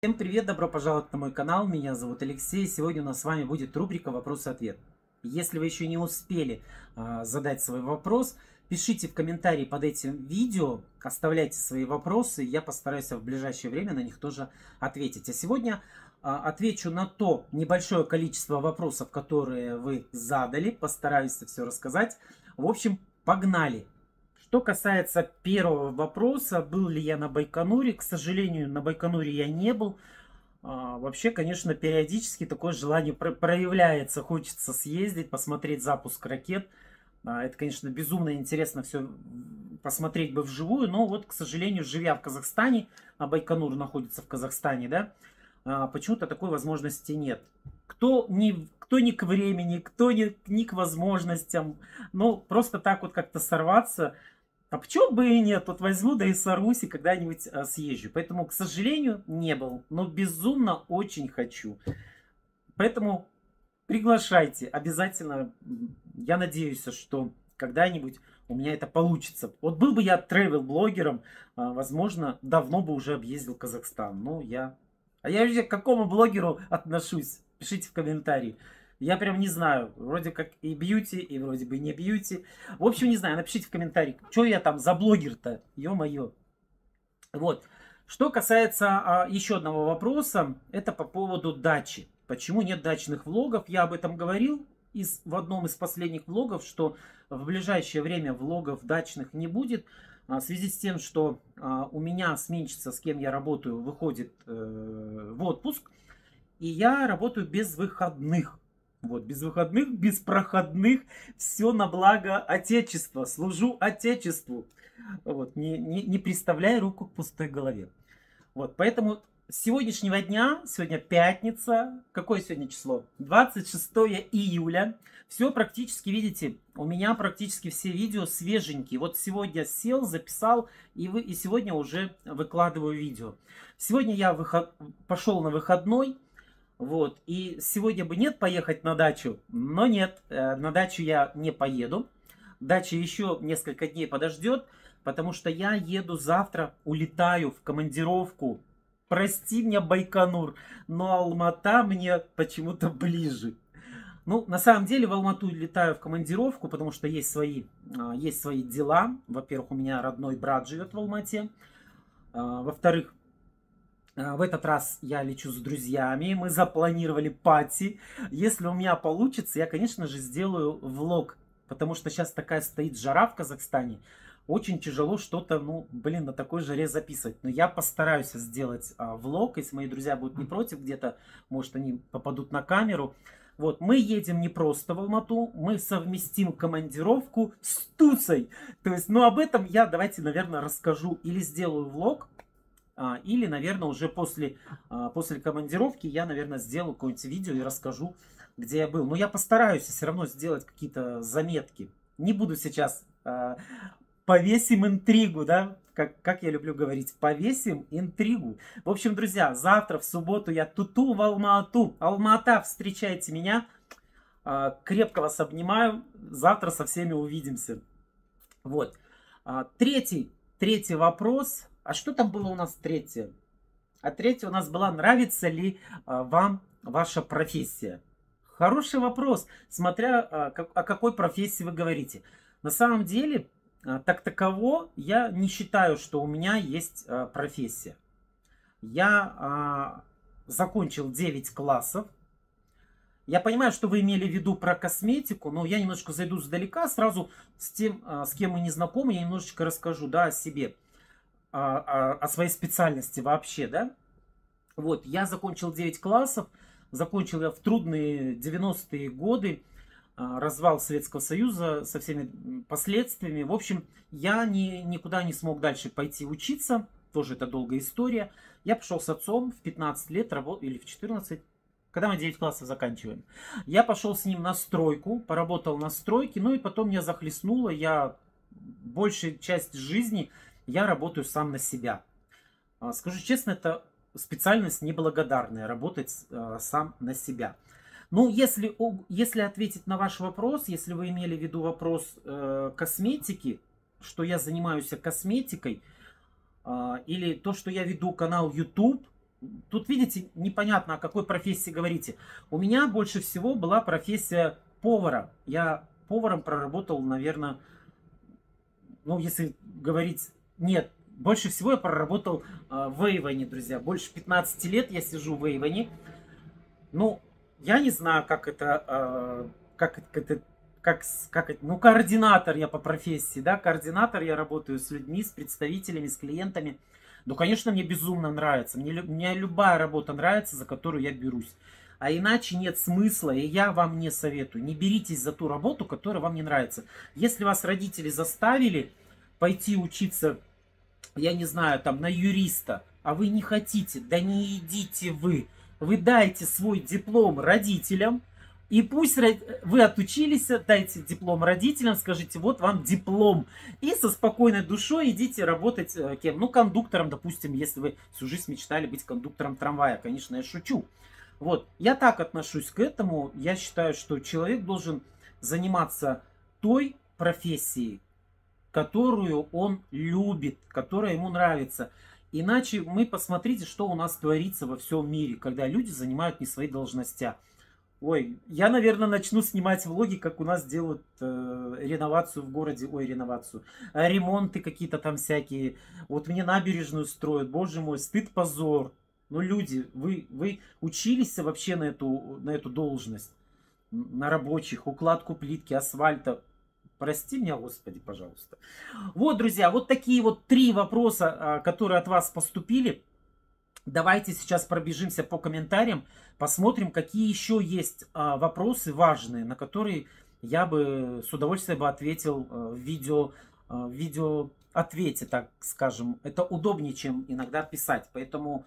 Всем привет, добро пожаловать на мой канал, меня зовут Алексей, сегодня у нас с вами будет рубрика «Вопрос-ответ». Если вы еще не успели задать свой вопрос, пишите в комментарии под этим видео, оставляйте свои вопросы, я постараюсь в ближайшее время на них тоже ответить. А сегодня отвечу на то небольшое количество вопросов, которые вы задали, постараюсь все рассказать. В общем, погнали! Что касается первого вопроса, был ли я на Байконуре, к сожалению, на Байконуре я не был. Вообще, конечно, периодически такое желание проявляется, хочется съездить, посмотреть запуск ракет. Это, конечно, безумно интересно все посмотреть бы вживую, но вот, к сожалению, живя в Казахстане, а Байконур находится в Казахстане, да, почему-то такой возможности нет. Кто не к времени, кто не к возможностям, ну, просто так вот как-то сорваться. А почему бы и нет? Вот возьму, да и сорвусь и когда-нибудь съезжу. Поэтому, к сожалению, не был. Но безумно очень хочу. Поэтому приглашайте. Обязательно. Я надеюсь, что когда-нибудь у меня это получится. Вот был бы я тревел-блогером, возможно, давно бы уже объездил Казахстан. Но я... А я вообще к какому блогеру отношусь? Пишите в комментарии. Я прям не знаю. Вроде как и бьюти, и вроде бы не бьюти. В общем, не знаю. Напишите в комментарии, что я там за блогер-то. Ё-моё. Вот. Что касается еще одного вопроса, это по поводу дачи. Почему нет дачных влогов? Я об этом говорил в одном из последних влогов, что в ближайшее время влогов дачных не будет. В связи с тем, что у меня сменщица, с кем я работаю, выходит в отпуск. И я работаю без выходных. Вот, без выходных, без проходных, все на благо Отечества, служу Отечеству. Вот, не приставляй руку к пустой голове. Вот, поэтому с сегодняшнего дня, сегодня пятница, какое сегодня число? 26 июля. Все практически, видите, у меня практически все видео свеженькие. Вот сегодня сел, записал и сегодня уже выкладываю видео. Сегодня я пошел на выходной. Вот, и сегодня бы нет поехать на дачу, но нет, на дачу я не поеду. Дача еще несколько дней подождет, потому что я еду завтра, улетаю в командировку. Прости меня, Байконур, но Алмата мне почему-то ближе. Ну, на самом деле в Алмату летаю в командировку, потому что есть свои дела. Во-первых, у меня родной брат живет в Алмате. Во-вторых, в этот раз я лечу с друзьями, мы запланировали пати. Если у меня получится, я, конечно же, сделаю влог, потому что сейчас такая стоит жара в Казахстане. Очень тяжело что-то, ну, блин, на такой жаре записывать. Но я постараюсь сделать влог, если мои друзья будут не против, где-то, может, они попадут на камеру. Вот, мы едем не просто в Алмату, мы совместим командировку с тусой. То есть, ну, об этом я, давайте, наверное, расскажу или сделаю влог. Или, наверное, уже после командировки я, наверное, сделаю какое-нибудь видео и расскажу, где я был. Но я постараюсь все равно сделать какие-то заметки. Не буду сейчас повесим интригу, да, как я люблю говорить, повесим интригу. В общем, друзья, завтра в субботу я туту в Алмату. Алмата, встречайте меня. Крепко вас обнимаю. Завтра со всеми увидимся. Вот. Третий вопрос. А что там было у нас третье? А третье у нас была, нравится ли вам ваша профессия? Хороший вопрос, смотря о какой профессии вы говорите. На самом деле, так таково, я не считаю, что у меня есть профессия. Я закончил 9 классов. Я понимаю, что вы имели в виду про косметику, но я немножко зайду сдалека, сразу с тем, с кем мы не знакомы, я немножечко расскажу, да, о себе. О своей специальности вообще, да. Вот, я закончил 9 классов, закончил я в трудные 90-е годы, развал Советского Союза со всеми последствиями. В общем, я никуда не смог дальше пойти учиться, тоже это долгая история. Я пошел с отцом в 15 лет, или в 14, когда мы 9 классов заканчиваем. Я пошел с ним на стройку, поработал на стройке, ну и потом меня захлестнуло, большую часть жизни я работаю сам на себя. Скажу честно, это специальность неблагодарная, работать сам на себя. Ну, если ответить на ваш вопрос, если вы имели в виду вопрос косметики, что я занимаюсь косметикой, или то, что я веду канал YouTube, тут, видите, непонятно, о какой профессии говорите. У меня больше всего была профессия повара. Я поваром проработал, наверное, ну, если говорить... Нет, больше всего я проработал в Эйвоне, друзья. Больше 15 лет я сижу в Эйвоне. Ну, я не знаю, как это... ну, координатор я по профессии, да, координатор, я работаю с людьми, с представителями, с клиентами. Ну, конечно, мне безумно нравится. Мне любая работа нравится, за которую я берусь. А иначе нет смысла, и я вам не советую. Не беритесь за ту работу, которая вам не нравится. Если вас родители заставили пойти учиться, я не знаю, там, на юриста, а вы не хотите, да не идите вы. Вы дайте свой диплом родителям, и пусть вы отучились, дайте диплом родителям, скажите, вот вам диплом. И со спокойной душой идите работать кем? Ну, кондуктором, допустим, если вы всю жизнь мечтали быть кондуктором трамвая. Конечно, я шучу. Вот, я так отношусь к этому. Я считаю, что человек должен заниматься той профессией, которую он любит, которая ему нравится. Иначе мы посмотрите, что у нас творится во всем мире, когда люди занимают не свои должности. Ой, я, наверное, начну снимать влоги, как у нас делают реновацию в городе. Ой, реновацию. Ремонты какие-то там всякие. Вот мне набережную строят. Боже мой, стыд, позор. Ну, люди, вы учились вообще на эту должность? На рабочих, укладку плитки, асфальта. Прости меня, Господи, пожалуйста. Вот, друзья, вот такие вот 3 вопроса, которые от вас поступили. Давайте сейчас пробежимся по комментариям, посмотрим, какие еще есть вопросы важные, на которые я бы с удовольствием бы ответил в видео ответе, так скажем. Это удобнее, чем иногда писать. Поэтому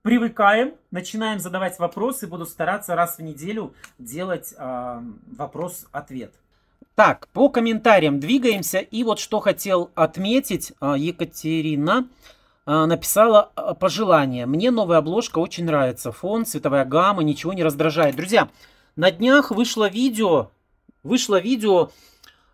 привыкаем, начинаем задавать вопросы. Буду стараться раз в неделю делать вопрос-ответ. Так, по комментариям двигаемся. И вот что хотел отметить, Екатерина написала пожелание. Мне новая обложка очень нравится. Фон, цветовая гамма, ничего не раздражает. Друзья, на днях вышло видео,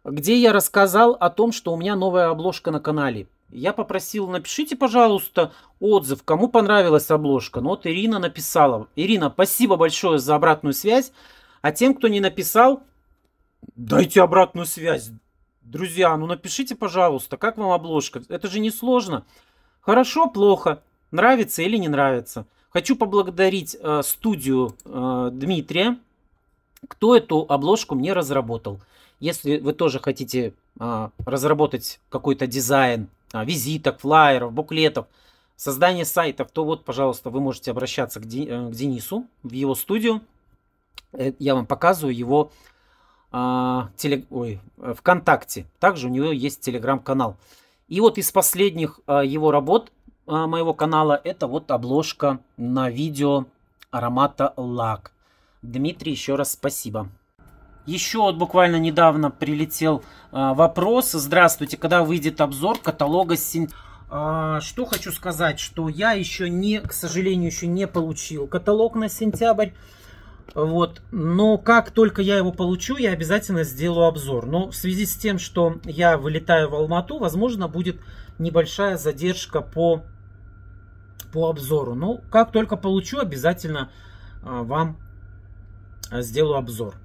где я рассказал о том, что у меня новая обложка на канале. Я попросил, напишите, пожалуйста, отзыв, кому понравилась обложка. Ну вот Ирина написала. Ирина, спасибо большое за обратную связь. А тем, кто не написал, дайте обратную связь. Друзья, ну напишите, пожалуйста, как вам обложка. Это же не сложно. Хорошо, плохо, нравится или не нравится. Хочу поблагодарить студию Дмитрия, кто эту обложку мне разработал. Если вы тоже хотите разработать какой-то дизайн визиток, флаеров, буклетов, создание сайтов, то вот, пожалуйста, вы можете обращаться к Денису в его студию. Я вам показываю его ВКонтакте. Также у него есть телеграм-канал. И вот из последних его работ моего канала это вот обложка на видео аромата Лак. Дмитрий, еще раз спасибо. Еще вот буквально недавно прилетел вопрос. Здравствуйте, когда выйдет обзор каталога Что хочу сказать, что я еще к сожалению, еще не получил каталог на сентябрь. Вот. Но как только я его получу, я обязательно сделаю обзор. Но в связи с тем, что я вылетаю в Алмату, возможно, будет небольшая задержка по обзору. Но как только получу, обязательно вам сделаю обзор.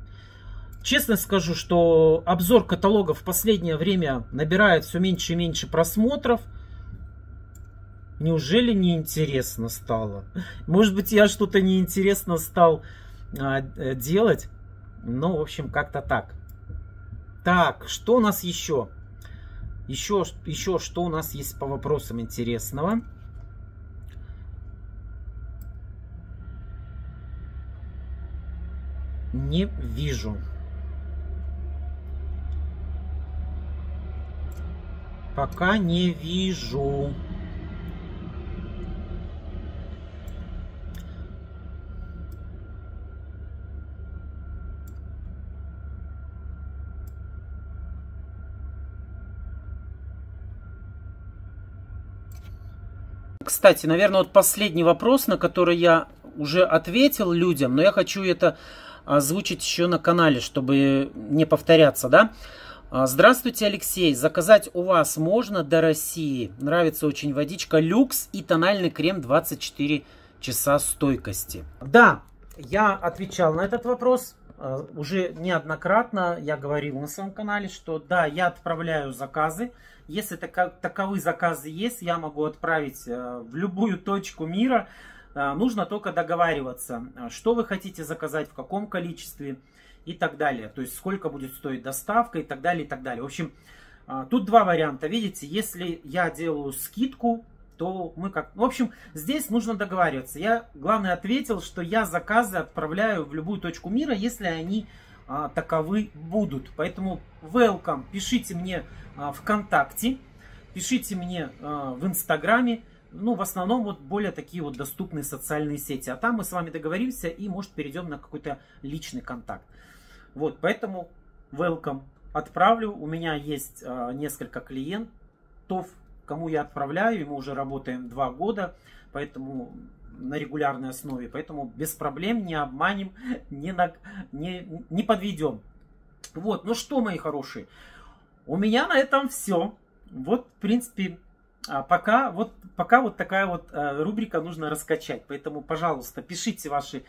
Честно скажу, что обзор каталога в последнее время набирает все меньше и меньше просмотров. Неужели неинтересно стало? Может быть, я что-то неинтересно стал делать. Ну, в общем, как-то так. Так, что у нас еще? Еще что у нас есть по вопросам интересного? Не вижу. Пока не вижу. Кстати, наверное, вот последний вопрос, на который я уже ответил людям, но я хочу это озвучить еще на канале, чтобы не повторяться, да? Здравствуйте, Алексей. Заказать у вас можно до России? Нравится очень водичка люкс и тональный крем 24 часа стойкости. Да, я отвечал на этот вопрос. Уже неоднократно я говорил на своем канале, что да, я отправляю заказы. Если таковые заказы есть, я могу отправить в любую точку мира. Нужно только договариваться, что вы хотите заказать, в каком количестве и так далее. То есть сколько будет стоить доставка и так далее, и так далее. В общем, тут два варианта. Видите, если я делаю скидку, то мы как... В общем, здесь нужно договариваться. Я, главное, ответил, что я заказы отправляю в любую точку мира, если они таковы будут. Поэтому welcome, пишите мне ВКонтакте, пишите мне в Инстаграме. Ну, в основном, вот более такие вот доступные социальные сети. А там мы с вами договоримся и, может, перейдем на какой-то личный контакт. Вот, поэтому welcome. Отправлю. У меня есть несколько клиентов, кому я отправляю, и мы уже работаем 2 года, поэтому на регулярной основе, поэтому без проблем, не обманем, не подведем. Вот, ну что, мои хорошие, у меня на этом все. Вот, в принципе, пока вот такая вот рубрика нужно раскачать, поэтому, пожалуйста, пишите ваши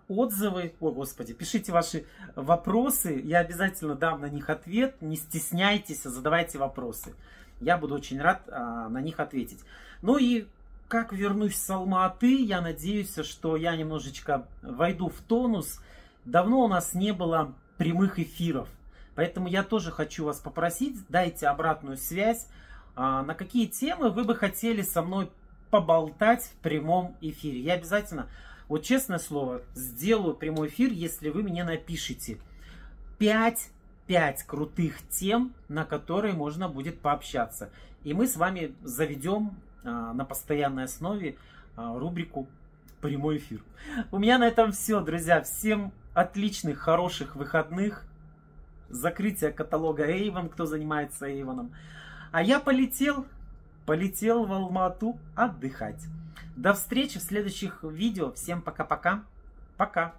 отзывы, о господи, пишите ваши вопросы, я обязательно дам на них ответ, не стесняйтесь, задавайте вопросы. Я буду очень рад на них ответить. Ну и как вернусь с Алма-Аты, я надеюсь, что я немножечко войду в тонус. Давно у нас не было прямых эфиров. Поэтому я тоже хочу вас попросить, дайте обратную связь, на какие темы вы бы хотели со мной поболтать в прямом эфире. Я обязательно, вот честное слово, сделаю прямой эфир, если вы мне напишите 5 крутых тем, на которые можно будет пообщаться. И мы с вами заведем на постоянной основе рубрику «Прямой эфир». У меня на этом все, друзья. Всем отличных, хороших выходных. Закрытие каталога Avon, кто занимается Avon. А я полетел в Алма-Ату отдыхать. До встречи в следующих видео. Всем пока-пока. Пока.